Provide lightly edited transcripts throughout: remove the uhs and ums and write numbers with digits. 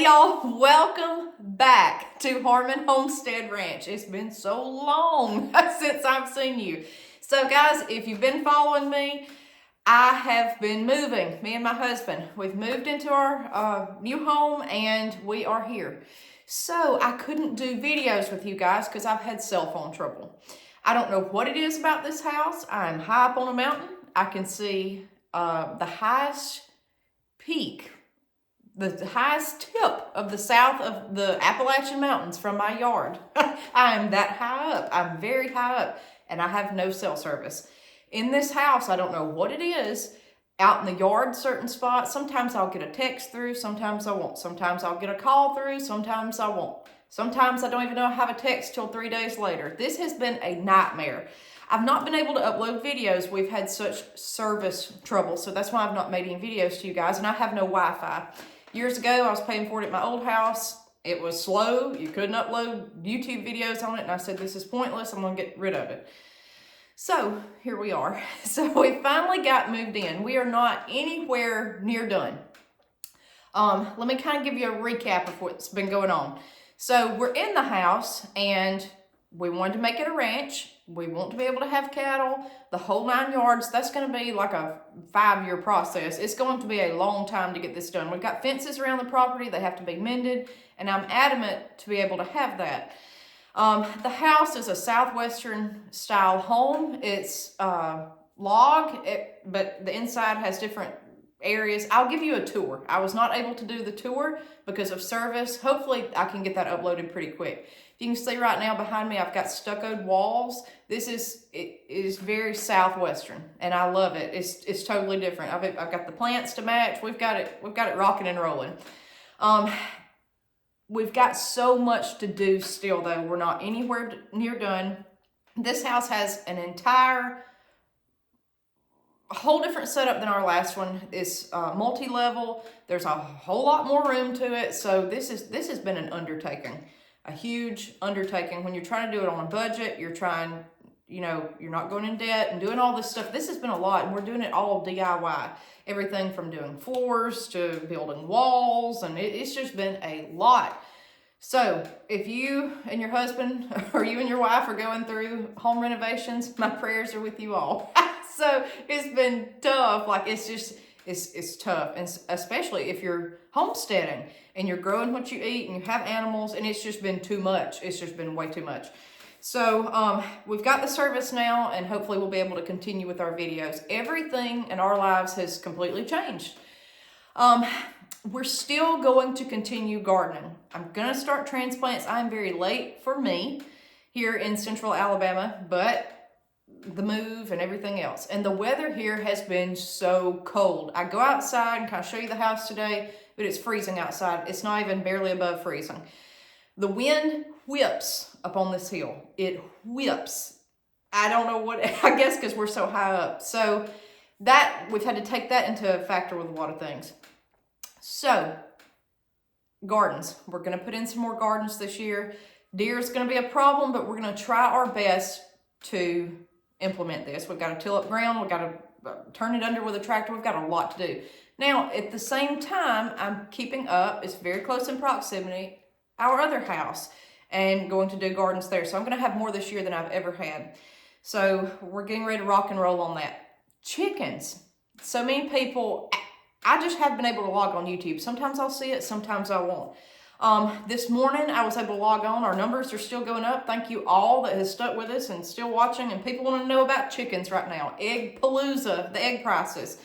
y'all, welcome back to Harmon Homestead Ranch. It's been so long since I've seen you. So guys, if you've been following me, I have been moving, me and my husband. We've moved into our new home and we are here. So I couldn't do videos with you guys because I've had cell phone trouble. I don't know what it is about this house. I'm high up on a mountain. I can see the highest peak, the highest tip of the south of the Appalachian Mountains from my yard. I am that high up. I'm very high up and I have no cell service. In this house, I don't know what it is. Out in the yard, certain spots, sometimes I'll get a text through, sometimes I won't. Sometimes I'll get a call through, sometimes I won't. Sometimes I don't even know I have a text till 3 days later. This has been a nightmare. I've not been able to upload videos. We've had such service trouble, so that's why I've not made any videos to you guys, and I have no Wi-Fi. Years ago, I was paying for it at my old house. It was slow. You couldn't upload YouTube videos on it, and I said, this is pointless. I'm going to get rid of it. So here we are. So we finally got moved in. We are not anywhere near done. Let me kind of give you a recap of what's been going on. So we're in the house and we wanted to make it a ranch. We want to be able to have cattle, the whole 9 yards. That's going to be like a 5-year process. It's going to be a long time to get this done. We've got fences around the property. They have to be mended, and I'm adamant to be able to have that. The house is a southwestern style home. It's log, but the inside has different areas. I'll give you a tour. I was not able to do the tour because of service. Hopefully I can get that uploaded pretty quick. If you can see right now behind me, I've got stuccoed walls. It is very southwestern, and I love it. It's totally different. I've got the plants to match. We've got it rocking and rolling. We've got so much to do still, though. We're not anywhere near done. This house has an whole different setup than our last one. It's multi-level. There's a whole lot more room to it. So this has been an undertaking, a huge undertaking. When you're trying to do it on a budget, you're trying, you're not going in debt and doing all this stuff. This has been a lot, and we're doing it all DIY. Everything from doing floors to building walls, and it's just been a lot. So if you and your husband or you and your wife are going through home renovations, my prayers are with you all. So it's been tough. Like it's tough, and especially if you're homesteading and you're growing what you eat and you have animals, and it's just been too much. It's just been way too much. So we've got the service now, and hopefully we'll be able to continue with our videos. Everything in our lives has completely changed. We're still going to continue gardening. I'm going to start transplants. I'm very late for me here in central Alabama, but the move and everything else. And the weather here has been so cold. I go outside and kind of show you the house today, but it's freezing outside. It's not even barely above freezing. The wind whips up on this hill. It whips. I don't know what, I guess because we're so high up. So that, we've had to take that into factor with a lot of things. So, gardens. We're going to put in some more gardens this year. Deer is going to be a problem, but we're going to try our best to implement this. We've got to till up ground. We've got to turn it under with a tractor. We've got a lot to do. Now, at the same time, I'm keeping up, it's very close in proximity, our other house, and going to do gardens there. So I'm going to have more this year than I've ever had. So we're getting ready to rock and roll on that. Chickens. So many people, I just haven't been able to log on YouTube. Sometimes I'll see it, sometimes I won't. This morning I was able to log on. Our numbers are still going up. Thank you all that has stuck with us and still watching. And people want to know about chickens right now. Egg palooza, the egg prices.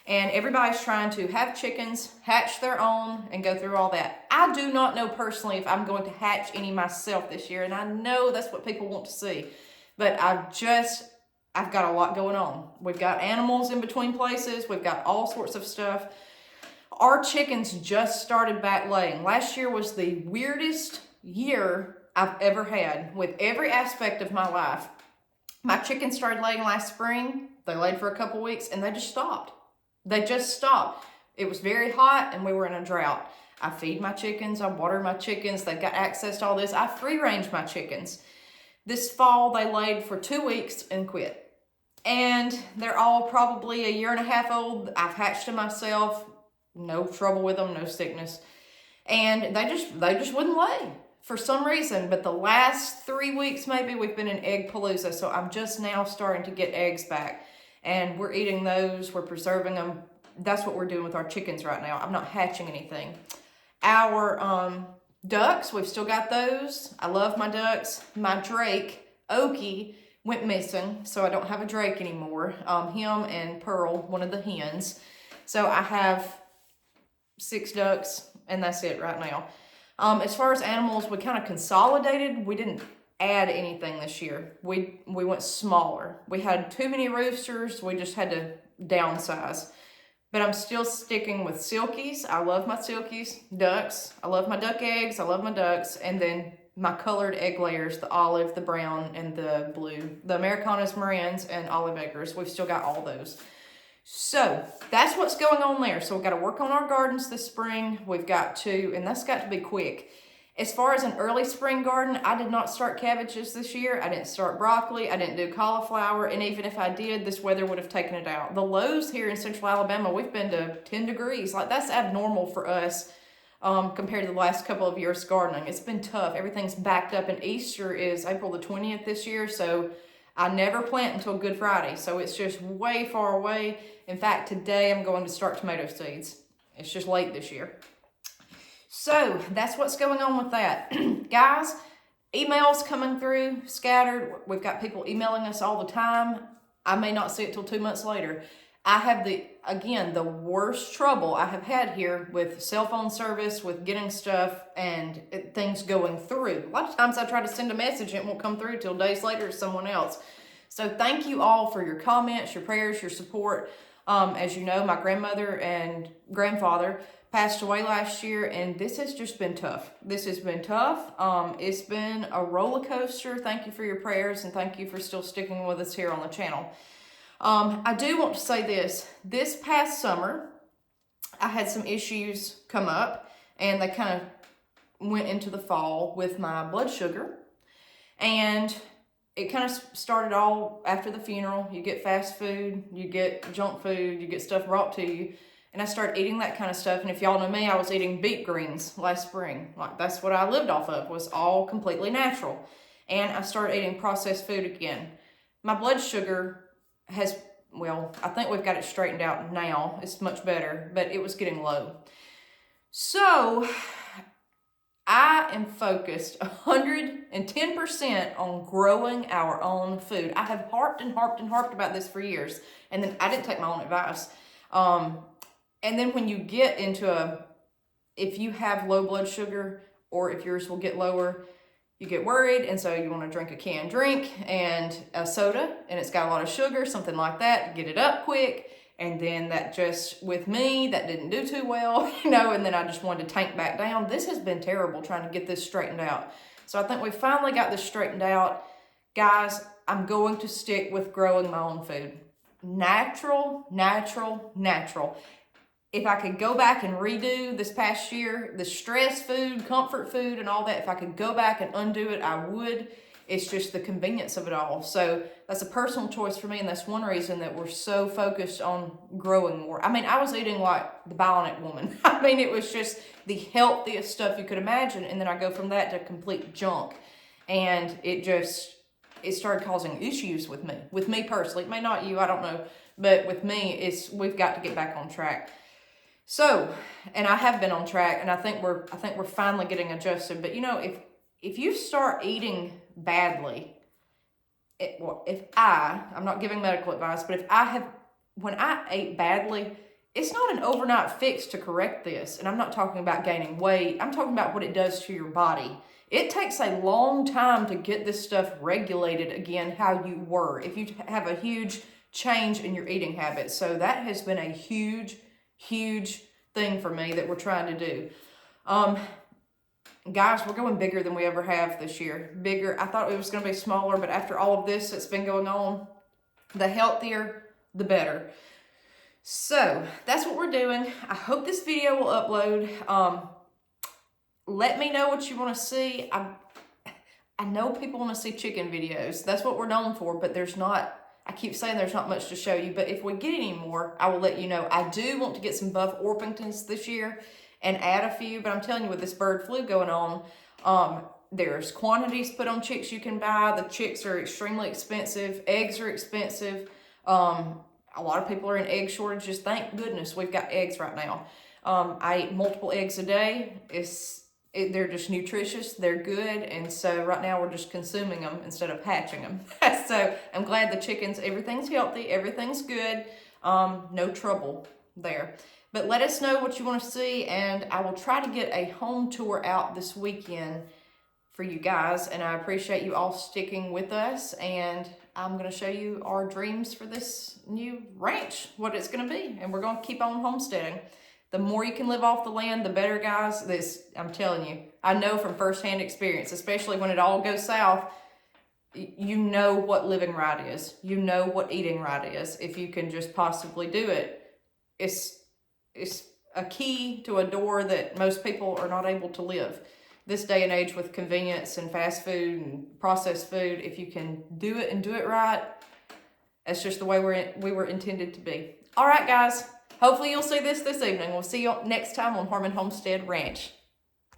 And everybody's trying to have chickens, hatch their own, and go through all that. I do not know personally if I'm going to hatch any myself this year, and I know that's what people want to see. But I've got a lot going on. We've got animals in between places. We've got all sorts of stuff. Our chickens just started back laying. Last year was the weirdest year I've ever had with every aspect of my life. My chickens started laying last spring. They laid for a couple weeks, and they just stopped. They just stopped. It was very hot and we were in a drought. I feed my chickens. I water my chickens. They've got access to all this. I free range my chickens. This fall, they laid for 2 weeks and quit. And they're all probably 1.5 years old. I've hatched them myself. No trouble with them, no sickness. and they just wouldn't lay for some reason. But the last 3 weeks maybe, we've been in egg palooza, so I'm just now starting to get eggs back, and we're eating those, we're preserving them. That's what we're doing with our chickens right now. I'm not hatching anything. Our ducks, we've still got those. I love my ducks. My Drake, Okie, went missing, so I don't have a Drake anymore. Him and Pearl, one of the hens. So I have 6 ducks, and that's it right now. As far as animals, we kind of consolidated. We didn't add anything this year. We went smaller. We had too many roosters. We just had to downsize. But I'm still sticking with silkies. I love my silkies. Ducks. I love my duck eggs. I love my ducks. And then my colored egg layers, the olive, the brown, and the blue. The Americanas Marans and olive eggers. We've still got all those. So that's what's going on there. So we've got to work on our gardens this spring. We've got to, and that's got to be quick. As far as an early spring garden, I did not start cabbages this year. I didn't start broccoli. I didn't do cauliflower. And even if I did, this weather would have taken it out. The lows here in central Alabama, we've been to 10 degrees. Like, that's abnormal for us compared to the last couple of years gardening. It's been tough. Everything's backed up, and Easter is April the 20th this year. So I never plant until Good Friday. So it's just way far away. In fact, today I'm going to start tomato seeds. It's just late this year. So that's what's going on with that. Guys, emails coming through, scattered. We've got people emailing us all the time. I may not see it till 2 months later. I have the worst trouble I have had here with cell phone service, with getting stuff and things going through. A lot of times I try to send a message and it won't come through till days later to someone else. So thank you all for your comments, your prayers, your support. As you know, my grandmother and grandfather passed away last year, and this has just been tough. This has been tough. It's been a roller coaster. Thank you for your prayers, and thank you for still sticking with us here on the channel. I do want to say this. This past summer, I had some issues come up, and they kind of went into the fall with my blood sugar, and it kind of started all after the funeral. You get fast food, you get junk food, you get stuff brought to you. And I started eating that kind of stuff. And if y'all know me, I was eating beet greens last spring. Like, that's what I lived off of, was all completely natural. And I started eating processed food again. My blood sugar has, well, I think we've got it straightened out now. It's much better, but it was getting low. So I am focused 110% on growing our own food. I have harped and harped and harped about this for years. And then I didn't take my own advice. And then when you get into if you have low blood sugar, or if yours will get lower, you get worried. And so you want to drink a canned drink and a soda, and it's got a lot of sugar, something like that, get it up quick. And then that just, with me, that didn't do too well, and then I just wanted to tank back down. This has been terrible trying to get this straightened out. So I think we finally got this straightened out. Guys, I'm going to stick with growing my own food. Natural, natural, natural. If I could go back and redo this past year, the stress food, comfort food, and all that, if I could go back and undo it, I would. It's just the convenience of it all. So that's a personal choice for me, and that's one reason that we're so focused on growing more. I mean, I was eating like the Bionic Woman. I mean, it was just the healthiest stuff you could imagine, and then I go from that to complete junk. And it started causing issues with me personally. It may not you, I don't know. But with me, we've got to get back on track. So, and I have been on track, and I think we're finally getting adjusted. But if you start eating badly, I'm not giving medical advice, but when I ate badly, it's not an overnight fix to correct this. And I'm not talking about gaining weight. I'm talking about what it does to your body. It takes a long time to get this stuff regulated again, how you were, if you have a huge change in your eating habits. So that has been a huge thing for me that we're trying to do. Guys, we're going bigger than we ever have this year. Bigger. I thought it was going to be smaller, but after all of this that's been going on, the healthier, the better. So that's what we're doing. I hope this video will upload. Let me know what you want to see. I know people want to see chicken videos. That's what we're known for, but I keep saying there's not much to show you, but if we get any more, I will let you know. I do want to get some Buff Orpingtons this year, and add a few. But I'm telling you, with this bird flu going on, there's quantities put on chicks you can buy. The chicks are extremely expensive. Eggs are expensive. A lot of people are in egg shortages. Thank goodness we've got eggs right now. I eat multiple eggs a day. They're just nutritious. They're good. And so right now we're just consuming them instead of hatching them. So I'm glad the chickens, everything's healthy. Everything's good. No trouble there. But let us know what you want to see, and I will try to get a home tour out this weekend for you guys. And I appreciate you all sticking with us, and I'm going to show you our dreams for this new ranch, what it's going to be. And we're going to keep on homesteading. The more you can live off the land, the better, guys. I'm telling you, I know from firsthand experience, especially when it all goes south, you know what living right is. You know what eating right is. If you can just possibly do it, it's a key to a door that most people are not able to live. This day and age with convenience and fast food and processed food, if you can do it and do it right, that's just the way we were intended to be. All right, guys. Hopefully you'll see this evening. We'll see you next time on Harmon Homestead Ranch.